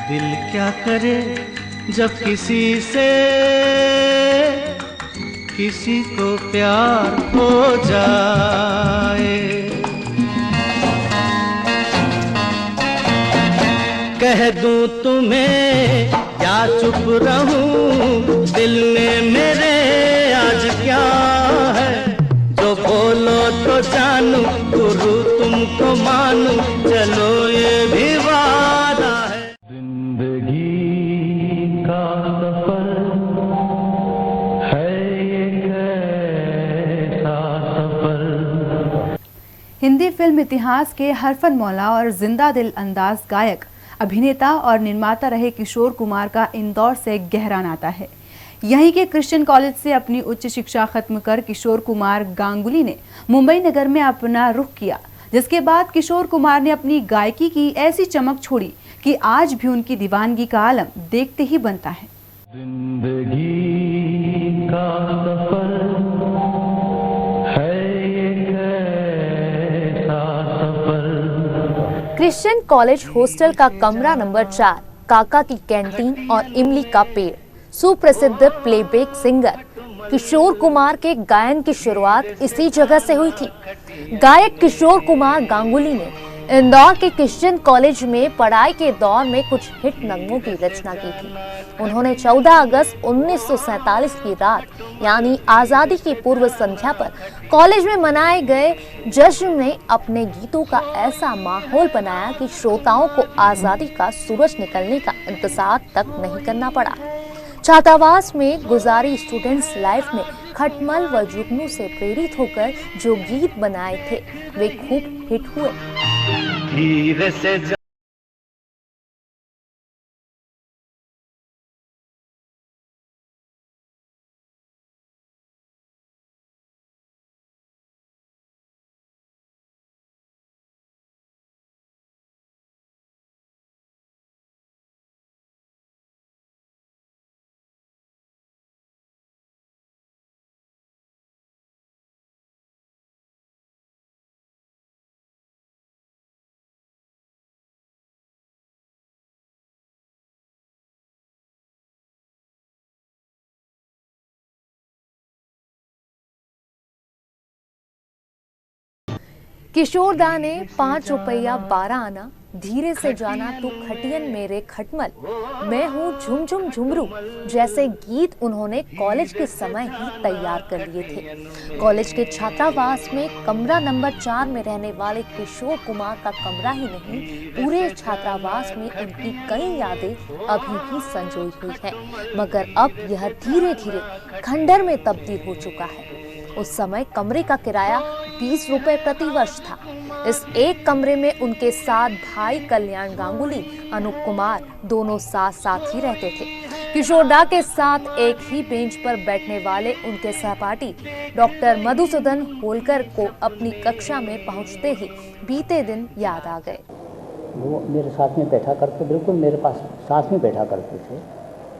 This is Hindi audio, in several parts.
दिल क्या करे जब किसी को प्यार हो जाए। कह दूं तुम्हें या चुप रहूं, दिल में मेरे आज क्या है। जो बोलो तो जानू, गुरु तुमको मानू, चलो ये भी वादा है। जिंदगी का सफर है एक ऐसा सफर। हिंदी फिल्म इतिहास के हरफन मौला और जिंदा दिल अंदाज गायक, अभिनेता और निर्माता रहे किशोर कुमार का इंदौर से गहरा नाता है। यहीं के क्रिश्चियन कॉलेज से अपनी उच्च शिक्षा खत्म कर किशोर कुमार गांगुली ने मुंबई नगर में अपना रुख किया, जिसके बाद किशोर कुमार ने अपनी गायकी की ऐसी चमक छोड़ी कि आज भी उनकी दीवानगी का आलम देखते ही बनता है। जिंदगी का सफर है एक ऐसा सफर। क्रिश्चियन कॉलेज हॉस्टल का कमरा नंबर 4, काका की कैंटीन और इमली का पेड़। सुप्रसिद्ध प्लेबैक सिंगर किशोर कुमार के गायन की शुरुआत इसी जगह से हुई थी। गायक किशोर कुमार गांगुली ने इंदौर के क्रिश्चियन कॉलेज में पढ़ाई के दौर में कुछ हिट नगमों की रचना की थी। उन्होंने 14 अगस्त 1947 की रात यानी आजादी की पूर्व संध्या पर कॉलेज में मनाए गए जश्न में अपने गीतों का ऐसा माहौल बनाया कि श्रोताओं को आजादी का सूरज निकलने का इंतजार तक नहीं करना पड़ा। छात्रावास में गुजारी स्टूडेंट्स लाइफ में खटमल व जुगनू से प्रेरित होकर जो गीत बनाए थे वे खूब हिट हुए। धीरे से किशोर दा ने 5 रुपया 12 आना, धीरे से जाना तू खटियन मेरे खटमल, मैं हूँ झुम झुम झुमरू जैसे गीत उन्होंने कॉलेज के समय ही तैयार कर लिए थे। कॉलेज के छात्रावास में कमरा नंबर 4 में रहने वाले किशोर कुमार का कमरा ही नहीं, पूरे छात्रावास में उनकी कई यादें अभी भी संजोई हुई हैं, मगर अब यह धीरे धीरे खंडर में तब्दील हो चुका है। उस समय कमरे का किराया 20 रुपए प्रति वर्ष था। इस एक कमरे में उनके साथ भाई कल्याण गांगुली, अनूप कुमार दोनों साथ साथ ही रहते थे। किशोर दा के साथ एक ही बेंच पर बैठने वाले उनके सहपाठी डॉक्टर मधुसूदन होलकर को अपनी कक्षा में पहुंचते ही बीते दिन याद आ गए। वो मेरे साथ में बैठा करते, बिल्कुल मेरे पास साथ में बैठा करते थे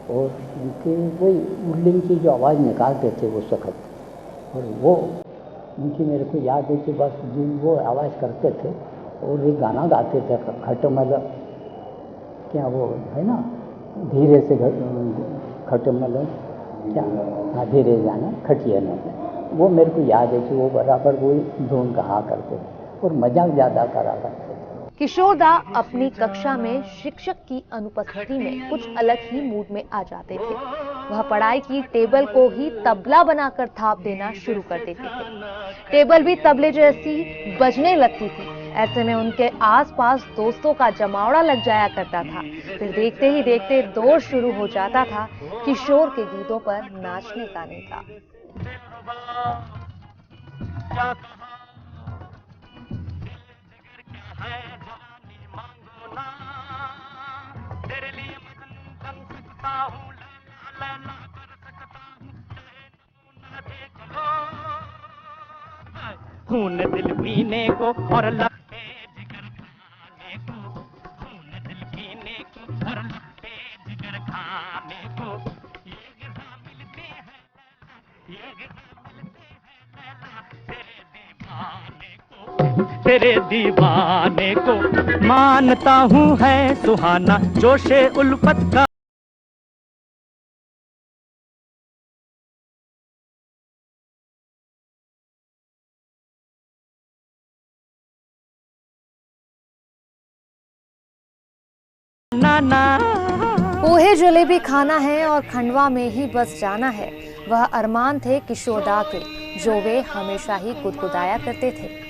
और उनके वही उर्लिंग की जो आवाज़ निकालते थे उस वक्त, और वो उनकी मेरे को याद है कि बस जिन वो आवाज़ करते थे और एक गाना गाते थे खटमल, क्या वो है ना, धीरे से खटमल क्या, हाँ धीरे जाना खटिया न, वो मेरे को याद है कि वो बराबर वो धुन कहा करते थे और मजाक ज़्यादा करा करते थे। किशोर दा अपनी कक्षा में शिक्षक की अनुपस्थिति में कुछ अलग ही मूड में आ जाते थे। वह पढ़ाई की टेबल को ही तबला बनाकर थाप देना शुरू कर देते थे। टेबल भी तबले जैसी बजने लगती थी। ऐसे में उनके आसपास दोस्तों का जमावड़ा लग जाया करता था। फिर देखते ही देखते दौर शुरू हो जाता था किशोर के गीतों पर नाचने गाने का। खून दिल पीने को और लपटे जिगर खाने को, खून दिल पीने को और लपटे जिगर खाने को, ये गिरा मिलते हैं लैला, ये गिरा मिलते हैं लैला तेरे दीवाने को। तेरे दीवाने को मानता हूँ है सुहाना जोशे उल्फत का। पोहे जलेबी खाना है और खंडवा में ही बस जाना है, वह अरमान थे किशोरदा के, जो वे हमेशा ही गुदगुदाया करते थे।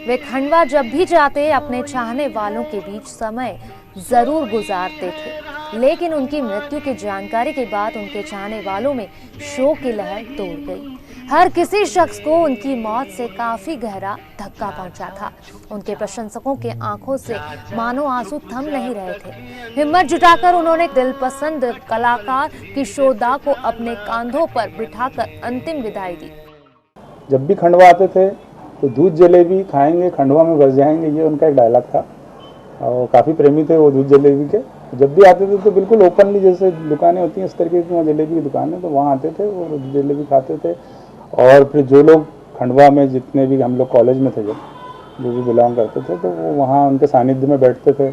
वे खंडवा जब भी जाते अपने चाहने वालों के बीच समय जरूर गुजारते थे, लेकिन उनकी मृत्यु की जानकारी के बाद उनके चाहने वालों में शोक की लहर दौड़ गई। हर किसी शख्स को उनकी मौत से काफी गहरा धक्का पहुंचा था। उनके प्रशंसकों के आंखों से मानो आंसू थम नहीं रहे थे। हिम्मत जुटाकर उन्होंने दिलपसंद कलाकार किशोरदा को अपने कांधों पर बिठाकर अंतिम विदाई दी। जब भी खंडवा आते थे तो दूध जलेबी खाएंगे, खंडवा में बस जाएंगे, ये उनका एक डायलॉग था। और काफ़ी प्रेमी थे वो दूध जलेबी के। जब भी आते थे तो बिल्कुल ओपनली, जैसे दुकानें होती हैं इस तरीके की, वहाँ जलेबी की दुकान है, तो वहाँ आते थे और जलेबी खाते थे। और फिर जो लोग खंडवा में जितने भी हम लोग कॉलेज में थे, जो भी बिलोंग करते थे, तो वो वहाँ उनके सानिध्य में बैठते थे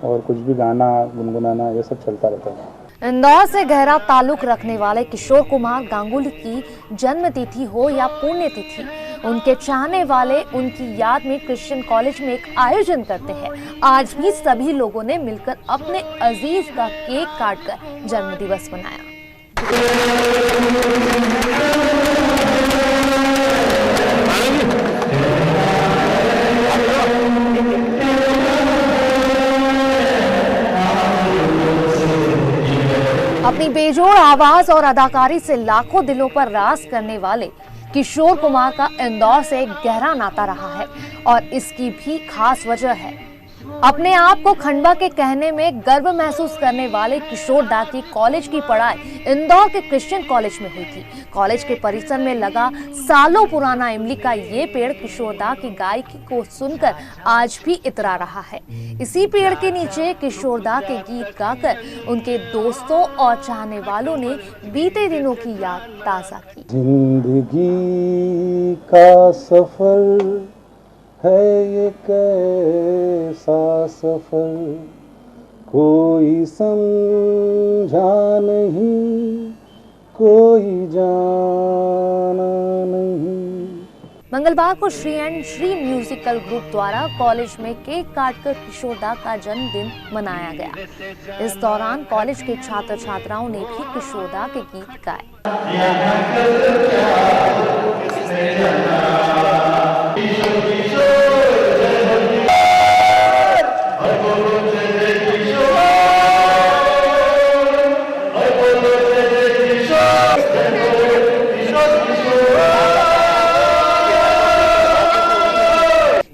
और कुछ भी गाना गुनगुनाना ये सब चलता रहता था। इंदौर से गहरा ताल्लुक रखने वाले किशोर कुमार गांगुली की जन्मतिथि हो या पुण्यतिथि, उनके चाहने वाले उनकी याद में क्रिश्चियन कॉलेज में एक आयोजन करते हैं। आज भी सभी लोगों ने मिलकर अपने अजीज का केक काटकर जन्मदिवस मनाया। अपनी बेजोड़ आवाज और अदाकारी से लाखों दिलों पर राज करने वाले किशोर कुमार का इंदौर से एक गहरा नाता रहा है और इसकी भी खास वजह है। अपने आप को खंडवा के कहने में गर्व महसूस करने वाले किशोरदा की कॉलेज की पढ़ाई इंदौर के क्रिश्चियन कॉलेज में हुई थी। कॉलेज के परिसर में लगा सालों पुराना इमली का ये पेड़ किशोरदा की गायकी को सुनकर आज भी इतरा रहा है। इसी पेड़ के नीचे किशोरदा के गीत गाकर उनके दोस्तों और चाहने वालों ने बीते दिनों की याद ताजा की। जिंदगी का सफर है ये कैसा सफर, कोई समझा नहीं, कोई जाना नहीं। मंगलवार को Shri and Shri musical group द्वारा कॉलेज में केक काटकर किशोरदा का जन्मदिन मनाया गया। इस दौरान कॉलेज के छात्र छात्राओं ने भी किशोरदा के गीत गाए।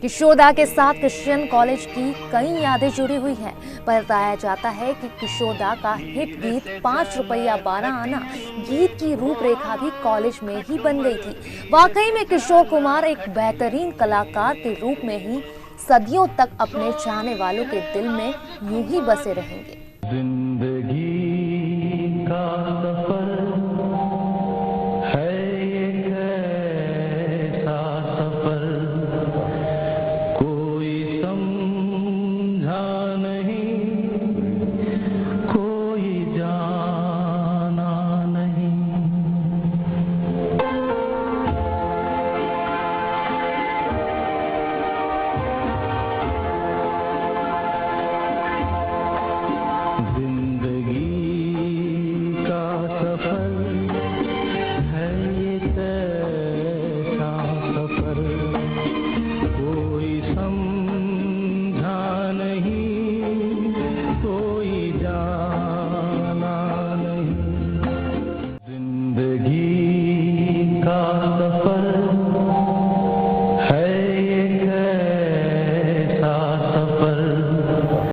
किशोरदा के साथ क्रिश्चियन कॉलेज की कई यादें जुड़ी हुई हैं। बताया जाता है कि किशोरदा का हिट गीत 5 रुपया 12 आना गीत की रूपरेखा भी कॉलेज में ही बन गई थी। वाकई में किशोर कुमार एक बेहतरीन कलाकार के रूप में ही सदियों तक अपने चाहने वालों के दिल में यूं ही बसे रहेंगे। जिंदगी